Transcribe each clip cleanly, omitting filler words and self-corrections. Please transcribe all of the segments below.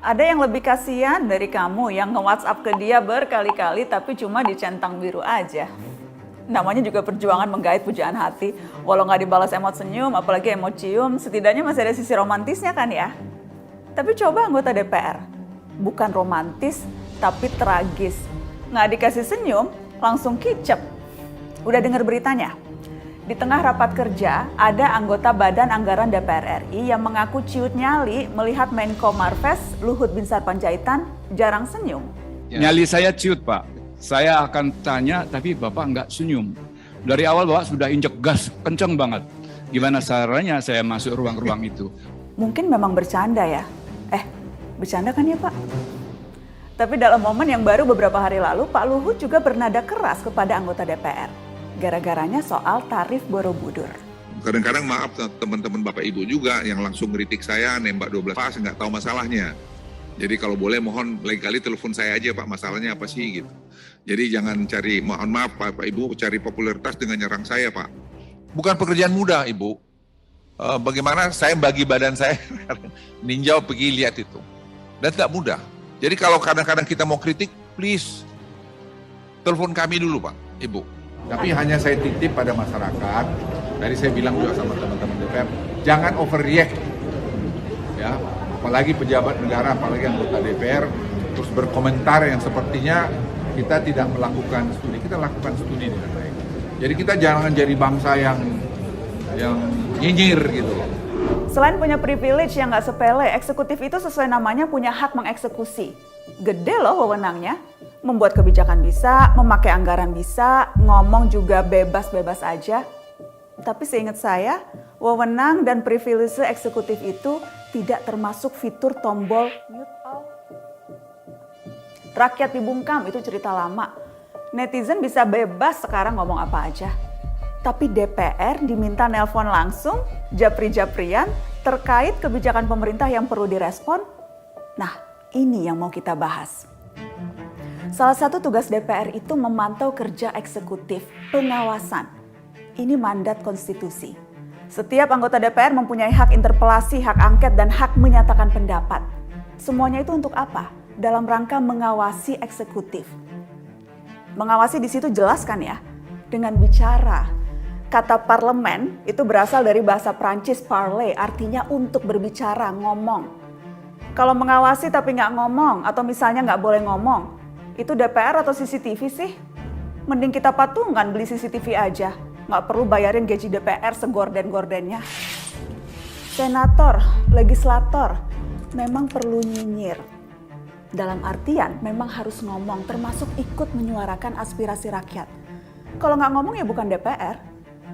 Ada yang lebih kasihan dari kamu yang nge-WhatsApp ke dia berkali-kali tapi cuma dicentang biru aja. Namanya juga perjuangan menggait pujaan hati. Walau nggak dibalas emot senyum, apalagi emot cium, setidaknya masih ada sisi romantisnya kan ya. Tapi coba anggota DPR, bukan romantis tapi tragis. Nggak dikasih senyum, langsung kicep. Udah dengar beritanya? Di tengah rapat kerja, ada anggota Badan Anggaran DPR RI yang mengaku ciut nyali melihat Menko Marves Luhut Binsar Panjaitan jarang senyum. Nyali saya ciut, Pak. Saya akan tanya, tapi Bapak nggak senyum. Dari awal Bapak sudah injek gas, kenceng banget. Gimana caranya saya masuk ruang-ruang itu? Mungkin memang bercanda ya. Bercanda kan ya Pak? Tapi dalam momen yang baru beberapa hari lalu, Pak Luhut juga bernada keras kepada anggota DPR. Gara-garanya soal tarif Borobudur. Kadang-kadang maaf teman-teman Bapak Ibu juga yang langsung ngeritik saya, nembak 12 pas, nggak tahu masalahnya. Jadi kalau boleh mohon lain kali telepon saya aja Pak, masalahnya apa sih gitu. Jadi jangan cari, mohon maaf Bapak Ibu, cari popularitas dengan nyerang saya Pak. Bukan pekerjaan mudah Ibu. Bagaimana saya bagi badan saya, ninjau pergi lihat itu. Dan tidak mudah. Jadi kalau kadang-kadang kita mau kritik, please telepon kami dulu Pak, Ibu. Tapi hanya saya titip pada masyarakat, tadi saya bilang juga sama teman-teman DPR, jangan overreact. Ya, apalagi pejabat negara, apalagi anggota DPR, terus berkomentar yang sepertinya kita tidak melakukan studi, kita lakukan studi dengan baik. Jadi kita jangan jadi bangsa yang nyinyir gitu loh. Selain punya privilege yang nggak sepele, eksekutif itu sesuai namanya punya hak mengeksekusi. Gede loh wewenangnya. Membuat kebijakan bisa, memakai anggaran bisa, ngomong juga bebas-bebas aja. Tapi seingat saya, wewenang dan privilege eksekutif itu tidak termasuk fitur tombol mute all. Rakyat dibungkam itu cerita lama. Netizen bisa bebas sekarang ngomong apa aja. Tapi DPR diminta nelpon langsung, japri-japrian, terkait kebijakan pemerintah yang perlu direspon. Nah, ini yang mau kita bahas. Salah satu tugas DPR itu memantau kerja eksekutif, pengawasan. Ini mandat konstitusi. Setiap anggota DPR mempunyai hak interpelasi, hak angket, dan hak menyatakan pendapat. Semuanya itu untuk apa? Dalam rangka mengawasi eksekutif. Mengawasi di situ jelas kan ya? Dengan bicara. Kata parlemen itu berasal dari bahasa Prancis parler, artinya untuk berbicara, ngomong. Kalau mengawasi tapi nggak ngomong, atau misalnya nggak boleh ngomong, itu DPR atau CCTV sih? Mending kita patungan beli CCTV aja. Nggak perlu bayarin gaji DPR segorden-gordennya. Senator, legislator, memang perlu nyinyir. Dalam artian memang harus ngomong, termasuk ikut menyuarakan aspirasi rakyat. Kalau nggak ngomong ya bukan DPR.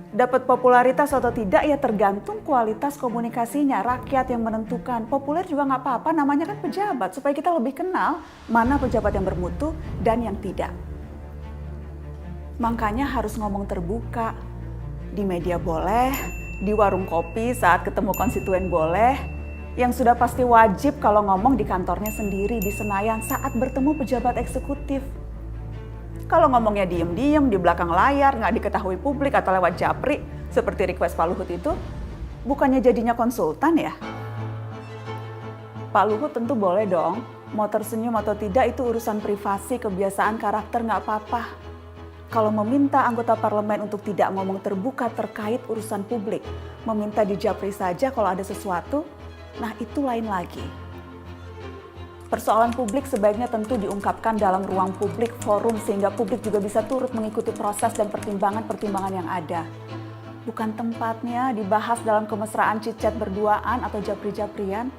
Dapat popularitas atau tidak ya tergantung kualitas komunikasinya. Rakyat yang menentukan. Populer juga nggak apa-apa, namanya kan pejabat. Supaya kita lebih kenal mana pejabat yang bermutu dan yang tidak. Makanya harus ngomong terbuka. Di media boleh, di warung kopi saat ketemu konstituen boleh. Yang sudah pasti wajib kalau ngomong di kantornya sendiri, di Senayan saat bertemu pejabat eksekutif. Kalau ngomongnya diem-diem di belakang layar, nggak diketahui publik atau lewat japri, seperti request Pak Luhut itu, bukannya jadinya konsultan ya? Pak Luhut tentu boleh dong, mau tersenyum atau tidak itu urusan privasi, kebiasaan, karakter nggak apa-apa. Kalau meminta anggota parlemen untuk tidak ngomong terbuka terkait urusan publik, meminta di japri saja kalau ada sesuatu, nah itu lain lagi. Persoalan publik sebaiknya tentu diungkapkan dalam ruang publik, forum, sehingga publik juga bisa turut mengikuti proses dan pertimbangan-pertimbangan yang ada. Bukan tempatnya dibahas dalam kemesraan cicet berduaan atau japri-japrian.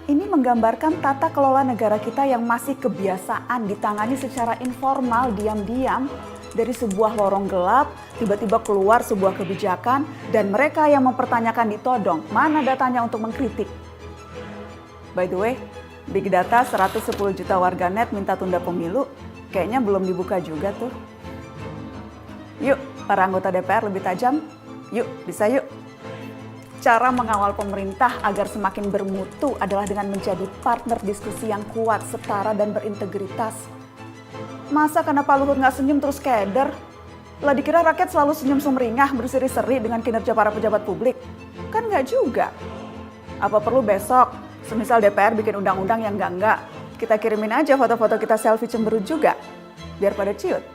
Ini menggambarkan tata kelola negara kita yang masih kebiasaan ditangani secara informal, diam-diam, dari sebuah lorong gelap, tiba-tiba keluar sebuah kebijakan, dan mereka yang mempertanyakan ditodong, mana datanya untuk mengkritik. By the way, Big Data 110 juta warganet minta tunda pemilu, kayaknya belum dibuka juga tuh. Yuk, para anggota DPR lebih tajam. Yuk, bisa yuk. Cara mengawal pemerintah agar semakin bermutu adalah dengan menjadi partner diskusi yang kuat, setara, dan berintegritas. Masa karena Pak Luhut nggak senyum terus keder? Lah dikira rakyat selalu senyum sumringah, berseri-seri dengan kinerja para pejabat publik? Kan nggak juga. Apa perlu besok Semisal DPR bikin undang-undang yang enggak, kita kirimin aja foto-foto kita selfie cemberut juga, biar pada ciut.